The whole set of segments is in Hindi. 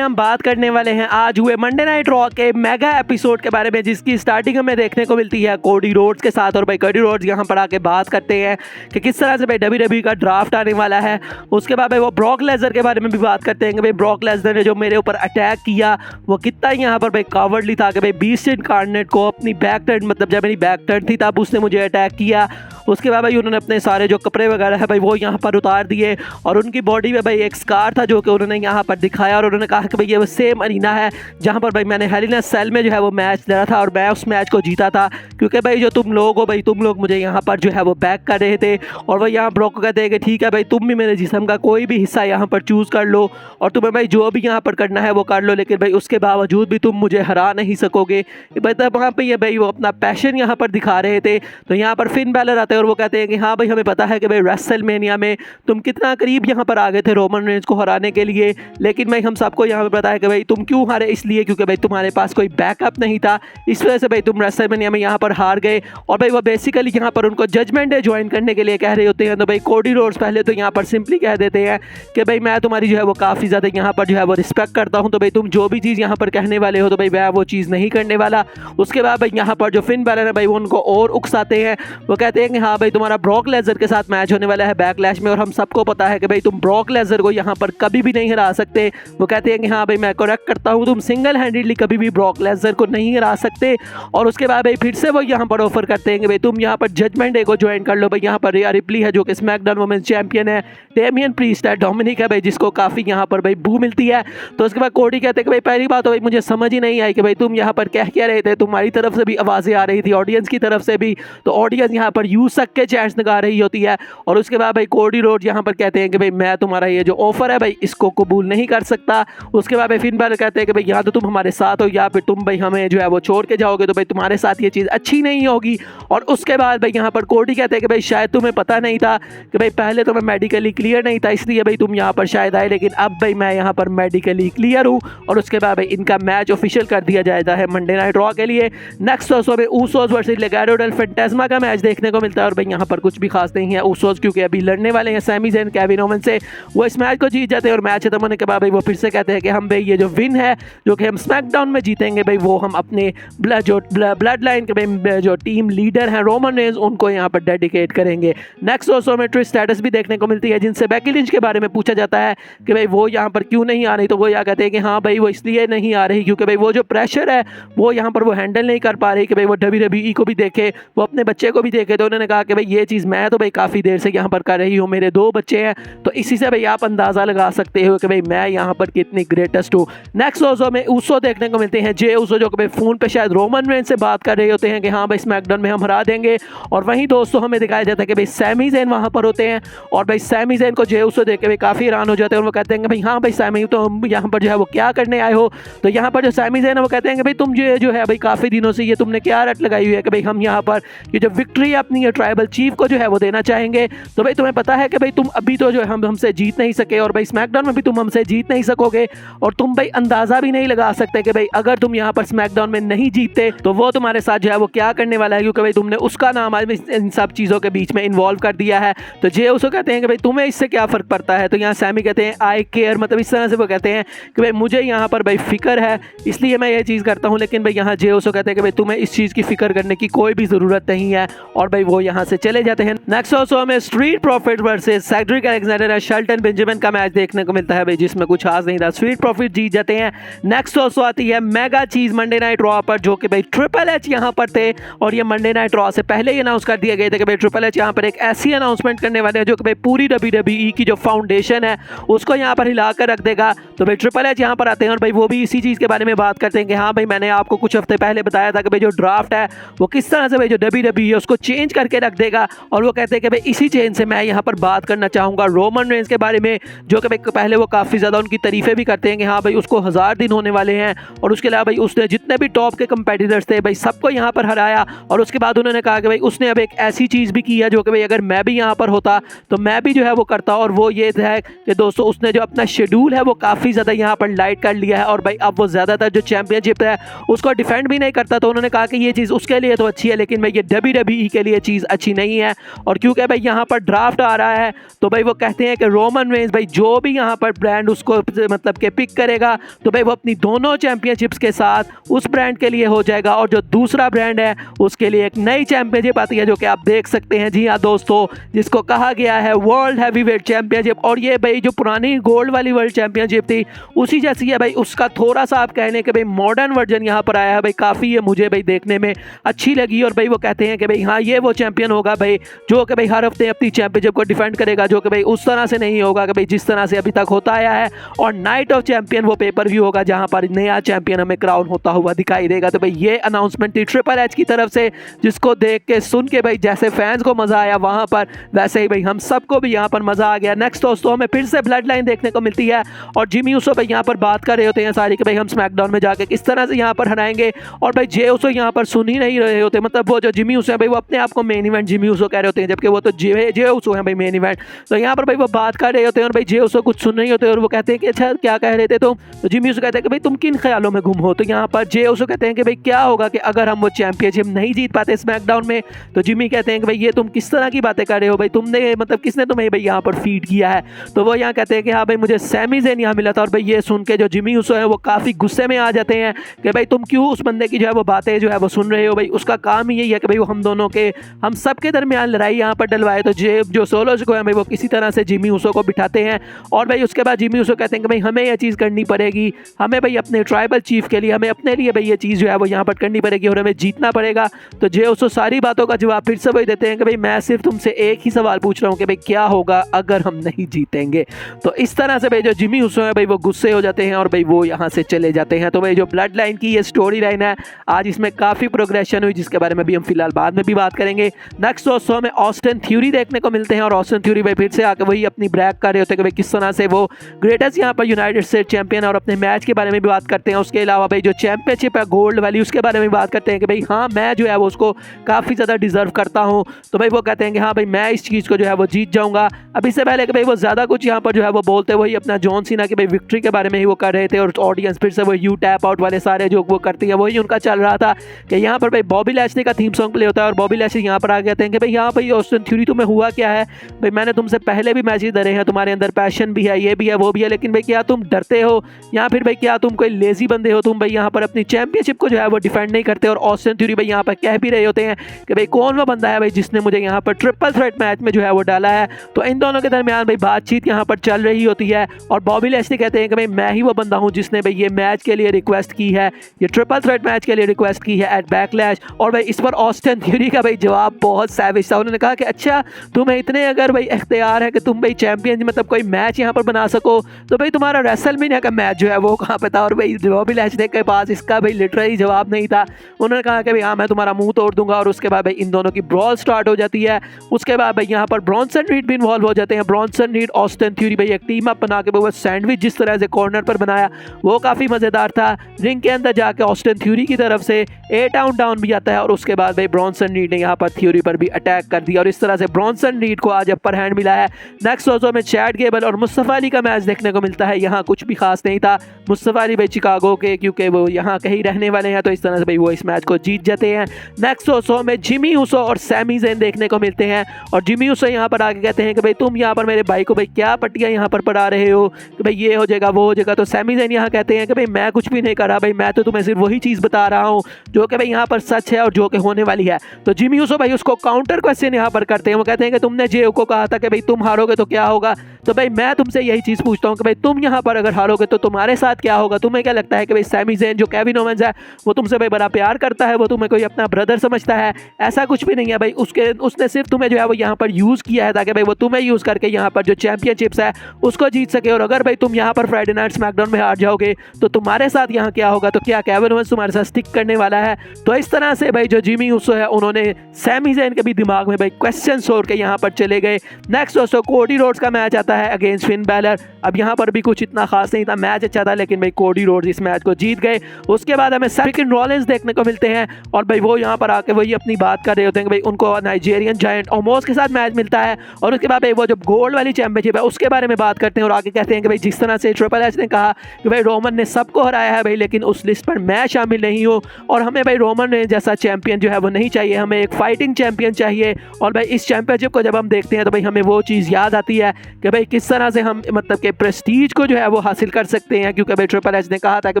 हम बात करने वाले हैं आज हुए मंडे नाइट रॉ के मेगा एपिसोड के बारे में, जिसकी स्टार्टिंग हमें देखने को मिलती है कोडी रोड्स के साथ। और भाई कोडी रोड्स यहाँ पर आके बात करते हैं कि किस तरह से भाई डब्ल्यूडब्ल्यूई का ड्राफ्ट आने वाला है। उसके बाद भाई वो ब्रॉक लेसनर के बारे में भी बात करते हैं कि भाई ब्रॉक लेसनर ने जो मेरे ऊपर अटैक किया वो कितना यहाँ पर भाई कावर्डली था कि भाई बीस्ट इनकार्नेट को अपनी बैक टर्न, मतलब जब मेरी बैक टर्न थी तब उसने मुझे अटैक किया। उसके बाद भाई उन्होंने अपने सारे जो कपड़े वगैरह है भाई वो यहाँ पर उतार दिए और उनकी बॉडी में भाई एक स्कार था जो कि उन्होंने यहाँ पर दिखाया। और उन्होंने कहा कि भाई ये वो सेम अरीना है जहाँ पर भाई मैंने हेल इन अ सेल में जो है वो मैच लड़ा था और मैं उस मैच को जीता था, क्योंकि भाई जो तुम लोग हो भाई तुम लोग मुझे यहाँ पर जो है वो बैक कर रहे थे। और भाई यहाँ ब्रॉक को कहते हैं कि ठीक है भाई तुम भी मेरे जिस्म का कोई भी हिस्सा यहाँ पर चूज़ कर लो और तुम्हें भाई जो भी यहाँ पर करना है वो कर लो, लेकिन भाई उसके बावजूद भी तुम मुझे हरा नहीं सकोगे। भाई तब वहाँ पर ये भाई वो अपना पैशन यहाँ पर दिखा रहे थे। तो यहाँ पर फिन बैलर आते हैं और वो कहते हैं कि हाँ भाई हमें पता है कि भाई रेसलमेनिया में तुम कितना करीब यहाँ पर आ गए थे रोमन रेंज को हराने के लिए, लेकिन भाई हम सबको यहाँ पर पता है कि भाई तुम क्यों हारे, इसलिए क्योंकि भाई तुम्हारे पास कोई बैकअप नहीं था, इस वजह से भाई तुम रेसलमेनिया में यहाँ पर हार गए। और भाई वो बेसिकली यहाँ पर उनको जजमेंट डे ज्वाइन करने के लिए कह रहे होते हैं। तो भाई कोडी रोड्स पहले तो यहाँ पर सिंपली कह देते हैं कि भाई मैं तुम्हारी जो है वो काफ़ी ज़्यादा यहाँ पर जो है वो रिस्पेक्ट करता हूँ, तो भाई तुम जो भी चीज़ यहाँ पर कहने वाले हो तो भाई मैं वो चीज़ नहीं करने वाला। उसके बाद भाई यहाँ पर जो फिन बैलर है भाई वो उनको और उकसाते हैं। वो कहते हैं कि हाँ भाई तुम्हारा ब्रॉक लेसनर के साथ मैच होने वाला है बैकलैश में और हम सबको पता है कि भाई तुम ब्रॉक लेसनर को यहाँ पर कभी भी नहीं हरा सकते। वो कहते हैं कि हाँ भाई मैं करेक्ट करता हूँ, तुम सिंगल हैंडेडली कभी भी ब्रॉक लेसनर को नहीं हरा सकते। और उसके बाद भाई फिर से वो यहाँ पर ऑफर करते हैं कि भाई तुम यहाँ पर जजमेंट डे को ज्वाइन कर लो। भाई यहाँ पर रिया रिप्ली है जो कि स्मैकडाउन वुमेन्स चैंपियन है, डेमियन प्रीस्ट है, डोमिनिक है भाई जिसको काफ़ी यहाँ पर भाई बू मिलती है। तो उसके बाद कोडी कहते हैं कि भाई पहली बात तो भाई मुझे समझ ही नहीं आई कि भाई तुम यहाँ पर कह क्या रहे थे, तुम्हारी तरफ से भी आवाज़ें आ रही थी ऑडियंस की तरफ से भी, तो ऑडियंस यहाँ पर यूज सक के चैट्स लगा रही होती है। और उसके बाद भाई कोडी रोड यहाँ पर कहते हैं कि भाई मैं तुम्हारा ये जो ऑफर है भाई इसको कबूल नहीं कर सकता। उसके बाद भाई फिन बैलर कहते हैं कि भाई या तो तुम हमारे साथ हो या फिर तुम भाई हमें जो है वो छोड़ के जाओगे, तो भाई तुम्हारे साथ ये चीज़ अच्छी नहीं होगी। और उसके बाद भाई यहाँ पर कोडी कहते हैं कि भाई शायद तुम्हें पता नहीं था कि भाई पहले तो मैं मेडिकली क्लियर नहीं था इसलिए भाई तुम यहाँ पर शायद आए, लेकिन अब भाई मैं यहाँ पर मेडिकली क्लियर हूँ। और उसके बाद भाई इनका मैच ऑफिशियल कर दिया जाता है मंडे नाइट रॉ के लिए। नेक्स्ट दोस्तों में ऊसोस वर्सेस लेगाडो डेल फैंटास्मा का मैच देखने को मिलता है। और भाई यहाँ पर कुछ भी खास नहीं है, ऊसोस क्योंकि अभी लड़ने वाले हैं सैमी ज़ेन केविन ओवेंस से, वो इस मैच को जीत जाते हैं। और मैच खत्म होने के बाद भाई वो फिर से कहते हैं कि हम भाई ये जो विन है जो कि हम स्मैकडाउन में जीतेंगे भाई वो हम अपने ब्लड लाइन के भाई जो टीम लीडर हैं रोमन रेंज उनको यहाँ पर डेडिकेट करेंगे। नेक्स्ट दोस्तों में ट्विस्ट स्टेटस भी देखने को मिलती है जिनसे बेकी लिंच के बारे में पूछा जाता है कि भाई वो यहाँ पर क्यों नहीं आ रही, तो वो यहाँ कहते हैं कि हाँ भाई वो इसलिए नहीं आ रही क्योंकि भाई वो जो प्रेशर है वो यहाँ पर वो हैंडल नहीं कर पा रही कि भाई वो डब्ल्यूडब्ल्यूई को भी देखे, वो अपने बच्चे को भी देखे। तो उन्होंने कहा कि भाई ये चीज़ मैं तो भाई काफ़ी देर से यहाँ पर कर रही हूँ, मेरे 2 बच्चे हैं, तो इसी से भाई आप अंदाज़ा लगा सकते हो कि भाई मैं यहाँ पर कितनी ग्रेटेस्ट हूँ। नेक्स्ट दोस्तों में ऊसो देखने को मिलते हैं, जे ऊसो जो कि भाई फ़ोन पे शायद रोमन रेंज से बात कर रहे होते हैं कि हाँ भाई स्मैकडाउन में हम हरा देंगे। और वहीं दोस्तों हमें दिखाया जाता है कि भाई सैमी ज़ेन वहाँ पर होते हैं और भाई सैमी ज़ेन को जे ऊसो देख के भाई काफ़ी हैरान हो जाते हैं और वो कहते हैं कि भाई हाँ भाई सैमी तो हम यहाँ पर जो है वो क्या करने आए हो। तो यहाँ पर जो सैमी ज़ेन है वो कहते हैं कि भाई तुम जो है भाई काफ़ी दिनों से ये तुमने क्या रट लगाई हुई है कि भाई हम यहाँ पर ये जो विक्ट्री है अपनी ये ट्राइबल चीफ को जो है वो देना चाहेंगे। तो भाई तुम्हें पता है कि भाई तुम अभी तो जो है हम हमसे जीत नहीं सके और भाई स्मैकडाउन में भी तुम हमसे जीत नहीं सकोगे और तुम भाई अंदाज़ा भी नहीं लगा सकते कि भाई अगर तुम यहाँ पर स्मैकडाउन में नहीं जीतते तो वो तुम्हारे साथ जो है वो क्या करने वाला है, क्योंकि भाई तुमने उसका नाम आज इन सब चीज़ों के बीच में इन्वॉल्व कर दिया है। तो जे उसको कहते हैं कि भाई तुम्हें इससे क्या फ़र्क पड़ता है। तो यहाँ सैमी कहते हैं आई केयर, मतलब इस तरह से वो कहते हैं कि भाई मुझे यहाँ पर भाई फ़िक्र है इसलिए मैं ये चीज़ करता हूँ, लेकिन भाई यहाँ जे उसको कहते हैं कि भाई तुम्हें इस चीज़ की फ़िक्र करने की कोई भी ज़रूरत नहीं है। और भाई वो यहाँ से चले जाते हैं। नेक्स्ट दोस्तों हमें street profit versus Cedric Alexander और शेल्टन बेंजामिन का मैच देखने को मिलता है भाई जिसमें कुछ खास नहीं था, स्ट्रीट प्रॉफिट जीत जाते हैं। नेक्स्ट दोस्तों आती है मेगा चीज़ मंडे नाइट रॉ पर जो कि भाई ट्रिपल एच यहाँ पर थे और ये मंडे नाइट रॉ से पहले ही अनाउंस कर दिया गया था कि भाई ट्रिपल एच यहाँ पर एक ऐसी अनाउंसमेंट करने वाले हैं जो कि भाई पूरी डब्ल्यूडब्ल्यूई की जो फाउंडेशन है उसको यहाँ पर हिला कर रख देगा। तो भाई ट्रिपल एच यहाँ पर आते हैं और भाई वो भी इसी चीज़ के बारे में बात करते हैं कि हाँ भाई मैंने आपको कुछ हफ्ते पहले बताया था कि भाई जो ड्राफ्ट है वो किस तरह से भाई जो डब्ल्यूडब्ल्यूई है उसको चेंज करके रख देगा। और वो कहते हैं कि भाई इसी चेंज से मैं यहाँ पर बात करना चाहूँगा रोमन रेंज के बारे में जो कि भाई पहले वो काफ़ी ज़्यादा उनकी तारीफ़ें भी करते हैं कि हाँ भाई उसको 1000 दिन होने वाले हैं। और उसके अलावा भाई उसने जितने भी टॉप के कंपेटिटर्स थे भाई सबको यहाँ पर हराया। और उसके बाद उन्होंने कहा कि भाई उसने अब एक ऐसी चीज़ भी की है जो कि भाई अगर मैं भी यहाँ पर होता तो मैं भी जो है वो करता। और वो ये है कि दोस्तों उसने जो अपना शेड्यूल है वो काफ़ी ज़्यादा यहाँ पर लाइट कर लिया है और भाई अब वो ज़्यादातर जो चैंपियनशिप है उसको डिफेंड भी नहीं करता। तो उन्होंने कहा कि ये चीज़ उसके लिए तो अच्छी है लेकिन भाई ये डब्ल्यूडब्ल्यूई के लिए चीज़ अच्छी नहीं है। और क्योंकि भाई यहाँ पर ड्राफ्ट आ रहा है तो भाई वो कहते हैं कि रोमन रेंज भाई जो भी यहाँ पर ब्रांड उसको मतलब कि के पिक करेगा तो भाई वो अपनी दोनों चैंपियनशिप्स के साथ उस ब्रांड के लिए हो जाएगा, और जो दूसरा ब्रांड है उसके लिए एक नई चैंपियनशिप आती है जो कि आप देख सकते हैं। जी हाँ दोस्तों, जिसको कहा गया है वर्ल्ड हैवीवेट चैंपियनशिप, और ये भाई जो पुरानी गोल्ड वाली वर्ल्ड चैंपियनशिप थी उसी जैसी है भाई, उसका थोड़ा सा आप कहने के भाई मॉडर्न वर्जन यहाँ पर आया है भाई। काफ़ी ये मुझे भाई देखने में अच्छी लगी, और भाई वो कहते हैं कि भाई हाँ ये वो चैंपियन होगा भाई जो कि भाई हर हफ्ते अपनी चैंपियनशिप को डिफेंड करेगा, जो कि भाई उस तरह से नहीं होगा कि भाई जिस तरह से अभी तक होता आया है। और नाइट ऑफ चैंपियन वो पेपर व्यू होगा जहां पर नया चैंपियन हमें क्राउन होता हुआ दिखाई देगा। तो भाई ये अनाउंसमेंट थी ट्रिपल एच की तरफ से, जिसको देख के सुन के भाई जैसे फैंस को मजा आया वहां पर, वैसे ही भाई हम सबको भी यहाँ पर मजा आ गया। नेक्स्ट दोस्तों हमें फिर से ब्लड लाइन देखने को मिलती है, और जिमी ऊसो भाई यहाँ पर बात कर रहे होते हैं सारी कि भाई हम स्मैकडाउन में जाके किस तरह से यहाँ पर हराएंगे, और भाई जे ऊसो यहाँ पर सुन ही नहीं रहे होते। मतलब वो जो जिमी ऊसो है भाई वो अपने आप को मेन इवेंट जिमी ऊसो कह रहे होते हैं, जबकि वो तो जे ऊसो है भाई मेन इवेंट। तो यहाँ पर भाई वो बात कर रहे होते हैं और भाई जे ऊसो कुछ सुन नहीं होते, और वो कहते हैं कि अच्छा क्या कह रहे थे तुम, तो जिमी ऊसो कहते हैं कि भाई तुम किन ख्यालों में गुम हो। तो यहाँ पर जे ऊसो कहते हैं कि भाई क्या होगा कि अगर हम वो चैंपियनशिप नहीं जीत पाते स्मैकडाउन में। तो जिमी कहते हैं कि भाई ये तुम किस तरह की बातें कर रहे हो भाई, तुमने मतलब किसने तुम्हें भाई यहाँ पर फीड किया है। तो वो यहाँ कहते हैं कि हाँ भाई मुझे सैमी ज़ेन यहाँ मिला था, और भाई ये सुन के जो जिमी ऊसो है वो काफ़ी गुस्से में आ जाते हैं कि भाई तुम क्यों उस बंदे की जो है वो बातें जो है वो सुन रहे हो, भाई उसका काम ही यही है कि भाई वो हम दोनों के हम सब के दरमियान लड़ाई यहाँ पर डलवाए। तो जो सोलो को है भाई वो किसी तरह से जिमी ऊसो को बिठाते हैं, और भाई उसके बाद जिमी ऊसो कहते हैं कि भाई हमें यह चीज़ करनी पड़ेगी, हमें भाई अपने ट्राइबल चीफ के लिए, हमें अपने लिए भाई ये चीज़ जो है वो यहाँ पर करनी पड़ेगी और हमें जीतना पड़ेगा। तो जे ऊसो सारी बातों का जवाब फिर से वही देते हैं कि भाई मैं सिर्फ तुमसे एक ही सवाल पूछ रहा हूँ कि भाई क्या होगा अगर हम नहीं जीतेंगे। तो इस तरह से भाई जो जिमी ऊसो है भाई वो गुस्से हो जाते हैं और भाई वो यहाँ से चले जाते हैं। तो भाई जो ब्लड लाइन की ये स्टोरी लाइन है आज इसमें काफ़ी प्रोग्रेशन हुई, जिसके बारे में भी हम फिलहाल बाद में भी बात करेंगे। नेक्स्ट दोस्तों में ऑस्टिन थ्योरी देखने को मिलते हैं, और ऑस्टिन थ्योरी भाई फिर से आकर वही अपनी ब्रैग कर रहे होते हैं कि भाई किस तरह से वो ग्रेटेस्ट यहाँ पर यूनाइटेड स्टेट चैंपियन, और अपने मैच के बारे में भी बात करते हैं। उसके अलावा भाई जो चैंपियनशिप है गोल्ड वाली उसके बारे में बात करते हैं कि भाई हाँ मैं जो है वो उसको काफ़ी ज़्यादा डिजर्व करता हूँ। तो भाई वो कहते हैं कि हाँ भाई मैं इस चीज़ को जो है वो जीत जाऊँगा। अब इससे पहले कि भाई वो ज़्यादा कुछ यहाँ पर जो है वो बोलते वही अपना जॉन सीना की भाई विक्ट्री के बारे में ही वो कर रहे थे, और ऑडियंस फिर से वो यू टैप आउट वाले सारे जो वो करती है वही उनका चल रहा था कि यहाँ पर भाई बॉबी लैशली का थीम सॉन्ग प्ले होता है, और बॉबी लैशली यहाँ पर आ गए थे कि भाई यहाँ भाई ऑस्टिन थ्योरी तुम्हें हुआ क्या है भाई, मैंने तुमसे पहले भी मैचेस धरे हैं, तुम्हारे अंदर पैशन भी है, ये भी है वो भी है, लेकिन भाई क्या तुम डरते हो या फिर भाई क्या तुम कोई लेजी बंदे हो, तुम भाई यहाँ पर अपनी चैंपियनशिप को जो है वो डिफेंड नहीं करते। और ऑस्टिन थ्योरी भाई यहाँ पर कह भी रहे होते हैं कि भाई कौन वो बंदा है भाई जिसने मुझे यहाँ पर ट्रिपल थ्रेट मैच में जो है वो डाला है। तो इन दोनों के दरमियान भाई बातचीत यहाँ पर चल रही होती है, और बॉबी लैशली कहते हैं कि भाई मैं ही वो बंदा हूँ जिसने भाई ये मैच के लिए रिक्वेस्ट की है, ये ट्रिपल थ्रेट मैच के लिए रिक्वेस्ट की है एट बैकलैश। और भाई इस पर ऑस्टिन थ्योरी का भाई जवाब बहुत सैविज था। उन्होंने कहा कि अच्छा तुम्हें इतने अगर भाई इख्तियार है कि तुम भाई चैंपियन मतलब कोई मैच यहाँ पर बना सको, तो भाई तुम्हारा रेसलमेनिया का मैच जो है वो कहाँ पे था। और भाई बॉबी लैशली के पास इसका भाई लिटरली जवाब नहीं था। उन्होंने कहा कि भाई हाँ मैं तुम्हारा मुंह तोड़ दूंगा, और उसके बाद भाई इन दोनों की ब्रॉल स्टार्ट हो जाती है। उसके बाद भाई यहाँ पर ब्रॉन्सन रीड भी इन्वॉल्व हो जाते हैं। ब्रॉन्सन रीड ऑस्टिन थ्योरी भाई एक टीम अप बना के वो सैंडविच जिस तरह से कॉर्नर पर बनाया वो काफ़ी मज़ेदार था। रिंग के अंदर जाके ऑस्टिन थ्योरी की तरफ से 8 आउट डाउन भी आता है, और उसके बाद भाई ब्रॉन्सन रीड ने यहाँ पर थ्योरी पर भी अटैक कर दिया, और इस तरह से ब्रॉन्सन रीड को आज अपर हैंड मिला है। नेक्स्ट दोस्तों में चैट गेबल और मुस्तफ़ा अली का मैच देखने को मिलता है। यहाँ कुछ भी खास नहीं था, मुस्तफ़ा अली भाई चिकागो के क्योंकि वो यहाँ कहीं रहने वाले हैं, तो इस तरह से भाई वो इस मैच को जीत जाते हैं। नेक्स्ट दोस्तों में जिमी ऊसो और सैमी ज़ेन देखने को मिलते हैं, और जिमी ऊसो यहाँ पर आके कहते हैं कि भाई तुम यहाँ पर मेरे भाई को भाई क्या पट्टियाँ यहाँ पर पढ़ा रहे हो कि भाई ये हो जाएगा वो हो जाएगा। तो सैमी ज़ेन यहाँ कहते हैं कि भाई मैं कुछ भी नहीं कर रहा भाई, मैं तो तुम्हें सिर्फ वही चीज़ बता रहा हूँ जो कि भाई यहाँ पर सच है और जो कि होने वाली है। तो जिमी ऊसो भाई उसको काउंटर क्वेश्चन यहाँ पर करते हैं। वो कहते हैं कि तुमने जे को कहा था कि भाई तुम हारोगे तो क्या होगा, तो भाई मैं तुमसे यही चीज़ पूछता हूँ कि भाई तुम यहाँ पर अगर हारोगे तो तुम्हारे साथ क्या होगा। तुम्हें क्या लगता है कि भाई सैमी ज़ेन जो केविन ओवेंस है वो तुमसे भाई बड़ा प्यार करता है, वो तुम्हें कोई अपना ब्रदर समझता है? ऐसा कुछ भी नहीं है भाई, उसने सिर्फ तुम्हें जो है वो यहाँ पर यूज़ किया है ताकि भाई वो तुम्हें यूज़ करके यहाँ पर जो चैंपियनशिप्स है उसको जीत सके। और अगर भाई तुम यहाँ पर फ्राइडे नाइट स्मैकडाउन में हार जाओगे तो तुम्हारे साथ यहाँ क्या होगा, तो क्या केविन ओवेंस तुम्हारे साथ स्टिक करने वाला है? तो इस तरह से भाई जो जिमी ऊसो है उन्होंने सैमी ज़ेन के भी दिमाग में भाई क्वेश्चन छोड़ के यहाँ पर चले गए। नेक्स्ट दोस्तों कोडी रोड्स का मैच आता है अगेंस्ट फिन बैलर। अब यहाँ पर भी कुछ इतना खास नहीं था, मैच अच्छा था, लेकिन भाई कोडी रोड्स इस मैच को जीत गए। उसके बाद हमें सेथ रॉलिंस देखने को मिलते हैं, और भाई वो यहाँ पर आके वही अपनी बात कर रहे होते हैं कि भाई उनको नाइजीरियन जायंट ओमोस के साथ मैच मिलता है, और उसके बाद भाई वो जो गोल्ड वाली चैंपियनशिप है उसके बारे में बात करते हैं। और आगे कहते हैं कि भाई जिस तरह से ट्रिपल एच ने कहा कि भाई रोमन ने सबको हराया है भाई, लेकिन उस लिस्ट पर मैं शामिल नहीं हूँ, और हमें भाई रोमन ने जैसा चैंपियन जो है वो नहीं चाहिए, हमें एक फाइटिंग चैंपियन चाहिए। और भाई इस चैंपियनशिप को जब हम देखते हैं तो भाई हमें वो चीज़ याद आती है कि भाई किस तरह से हम मतलब कि प्रेस्टीज को जो है वो वो हासिल कर सकते हैं, क्योंकि भाई ट्रिपल एच ने कहा था कि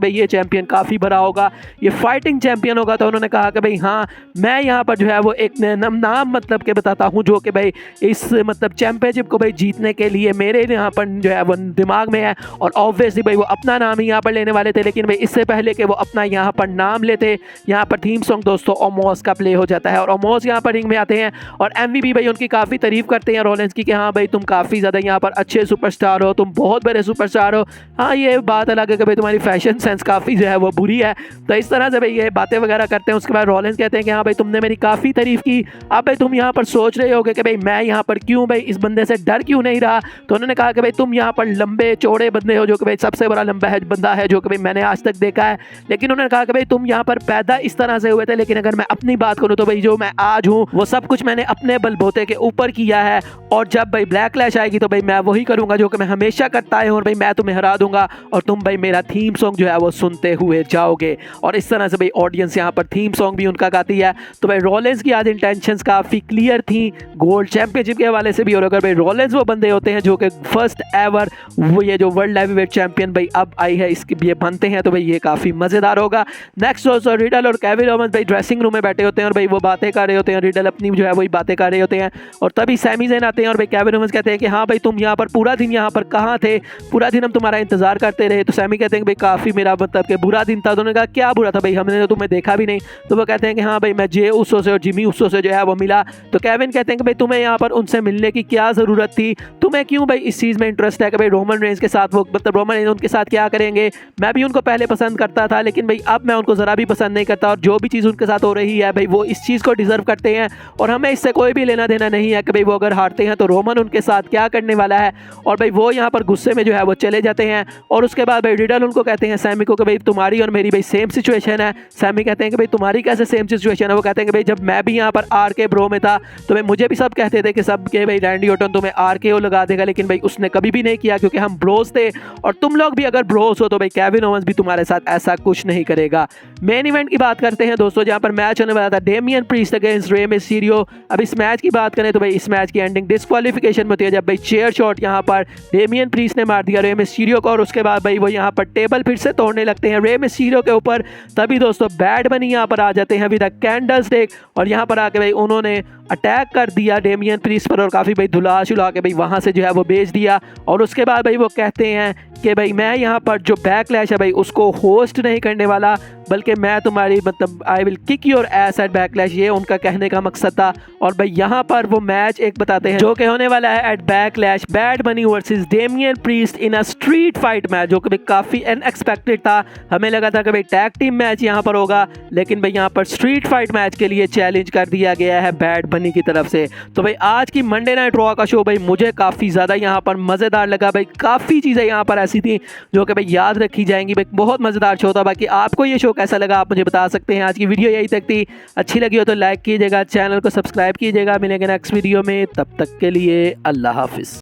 भाई ये चैंपियन काफ़ी बड़ा होगा, ये फाइटिंग चैंपियन होगा। तो उन्होंने कहा कि भाई हाँ, मैं यहाँ पर जो है वो एक नाम मतलब के बताता हूँ जो कि भाई इस मतलब चैंपियनशिप को भाई जीतने के लिए मेरे यहाँ पर जो है वो दिमाग में है। और ऑब्वियसली भाई वो अपना नाम ही यहाँ पर लेने वाले थे, लेकिन भाई इससे पहले कि वो अपना यहाँ पर नाम लेते, यहाँ पर थीम सॉन्ग दोस्तों ओमोस का प्ले हो जाता है और ओमोस यहाँ पर रिंग में आते हैं और MVP भाई उनकी काफ़ी तारीफ करते हैं रॉलेंस की कि हाँ भाई तुम काफ़ी ज़्यादा यहाँ पर अच्छे सुपरस्टार हो, तुम बहुत बड़े सुपरस्टार हो। हाँ, ये बात अलग है कि भाई तुम्हारी फैशन सेंस काफ़ी जो है वो बुरी है। तो इस तरह से भाई ये बातें वगैरह करते हैं। उसके बाद रॉलेंस कहते हैं कि हाँ भाई तुमने मेरी काफ़ी तारीफ की, अब भाई तुम यहाँ पर सोच रहे होगे कि भाई मैं यहाँ पर क्यों भाई इस बंदे से डर क्यों नहीं रहा। तो उन्होंने कहा कि भाई तुम यहाँ पर लंबे चौड़े बंदे हो, जो कि भाई सबसे बड़ा लंबा बंदा है जो कि भाई मैंने आज तक देखा है। लेकिन उन्होंने कहा कि भाई तुम यहाँ पर पैदा इस तरह से हुए थे, लेकिन अगर मैं अपनी बात करूँ तो भाई जो मैं आज हूँ वो सब कुछ मैंने अपने बलबूते के ऊपर किया है। और जब भाई ब्लैक क्लैश आएगी तो भाई मैं वही करूँगा जो कि मैं हमेशा करता हूँ और भाई मैं तुम्हें हरा दूंगा और तुम भाई मेरा थीम सॉन्ग जो है वो सुनते हुए जाओगे। और इस तरह से भाई ऑडियंस यहाँ पर थीम सॉन्ग भी उनका गाती है। तो भाई रॉलेंस की आज इंटेंशंस काफ़ी क्लियर थी गोल्ड चैंपियनशिप के हवाले से भी। और अगर भाई रॉलेंस वो बंदे होते हैं जो कि फर्स्ट एवर वो ये जो वर्ल्ड हैवीवेट चैंपियन भाई अब आई है इसके ये बनते हैं, तो भाई ये काफ़ी मज़ेदार होगा। नेक्स्ट दोस्तों रिडल और केविन ओवेंस भाई ड्रेसिंग रूम में बैठे होते हैं और भाई वो बातें कर रहे होते हैं। रिडल अपनी जो है वही बातें कर रहे होते हैं और तभी सैमी ज़ेन आते हैं और भाई केविन ओवेंस कहते हैं कि हाँ भाई तुम यहाँ पर पूरा दिन यहाँ पर कहाँ थे, पूरा दिन हम तुम्हारा इंतजार करते रहे। तो सैमी कहते हैं कि भाई काफ़ी मेरा मतलब कि बुरा दिन था। तो उन्होंने कहा क्या बुरा था भाई, हमने तो तुम्हें देखा भी नहीं। तो वो कहते हैं कि हाँ भाई मैं जे उसो से और जिमी उसो से जो है वो मिला। तो केविन कहते हैं कि भाई तुम्हें यहाँ पर उनसे मिलने की क्या ज़रूरत थी, तुम्हें क्यों भाई इस चीज़ में इंटरेस्ट है कि भाई रोमन रेंज के साथ वो मतलब रोमन रेंज उनके साथ क्या करेंगे। मैं भी उनको पहले पसंद करता था लेकिन भाई अब मैं उनको ज़रा भी पसंद नहीं करता और जो भी चीज़ उनके साथ हो रही है भाई वो इस चीज़ को डिज़र्व करते हैं और हमें इससे कोई भी लेना देना नहीं है कि भाई वो अगर हारते हैं तो रोमन उनके साथ क्या करने वाला है। और भाई वो यहाँ पर गुस्से में जो है वो चले जाते हैं। और उसके बाद भाई रिडल उनको कहते हैं सैमी को कि भाई तुम्हारी और मेरी भाई सेम सिचुएशन है। सैमी कहते हैं कि भाई तुम्हारी कैसे सेम सिचुएशन है। वो कहते हैं कि भाई जब मैं भी यहाँ पर RK ब्रो में था तो भाई मुझे भी सब कहते थे कि सब के भाई रैंडी ऑर्टन तुम्हें RKO लगा देगा, लेकिन भाई उसने कभी भी नहीं किया क्योंकि हम ब्रोस थे और तुम लोग भी अगर ब्रोस हो तो भाई केविन ओवेंस भी तुम्हारे साथ ऐसा कुछ नहीं करेगा। मेन इवेंट की बात करते हैं दोस्तों जहाँ पर मैच होने वाला था Damien priest against Rey Mysterio. अब इस मैच की बात करें तो भाई इस मैच की एंडिंग डिस्क्वालिफिकेशन में होती है जब भाई चेयर शॉट यहाँ पर डेमियन प्रीस्ट ने मार दिया रे मिस्टीरियो को और उसके बाद भाई वो यहाँ पर टेबल फिर से तोड़ने लगते हैं रे मिस्टीरियो के ऊपर। तभी दोस्तों बैड बनी यहाँ पर आ जाते हैं विद अ कैंडल स्टिक और यहाँ पर आके भाई उन्होंने अटैक कर दिया डेमियन प्रीस्ट पर और काफ़ी भाई धुला शुला के भाई वहाँ से जो है वो भेज दिया। और उसके बाद भाई वो कहते हैं कि भाई मैं यहाँ पर जो बैकलैश है भाई उसको होस्ट नहीं करने वाला, बल्कि मैं तुम्हारी मतलब I will kick your ass at backlash, ये उनका कहने का मकसद था। और भाई यहाँ पर वो मैच एक बताते हैं जो कि होने वाला है एट बैकलैश बैड बनी versus Damien priest in a street fight match, जो कि भाई काफ़ी अनएक्सपेक्टेड था। हमें लगा था कि भाई टैग टीम मैच यहाँ पर होगा, लेकिन भाई यहाँ पर स्ट्रीट फाइट मैच के लिए चैलेंज कर दिया गया है बैड बनी की तरफ से। तो भाई आज की मंडे नाइट रॉ का शो भाई मुझे काफ़ी ज़्यादा यहाँ पर मज़ेदार लगा। भाई काफ़ी चीज़ें यहाँ पर ऐसी थी जो कि भाई याद रखी जाएंगी। भाई बहुत मज़ेदार शो था। बाकी आपको ये शो कैसा लगा आप मुझे बता सकते हैं। आज की वीडियो यही तक थी, अच्छी लगी हो तो लाइक कीजिएगा, चैनल को सब्सक्राइब कीजिएगा। मिलेंगे नेक्स्ट वीडियो में, तब तक के लिए अल्लाह हाफिज़।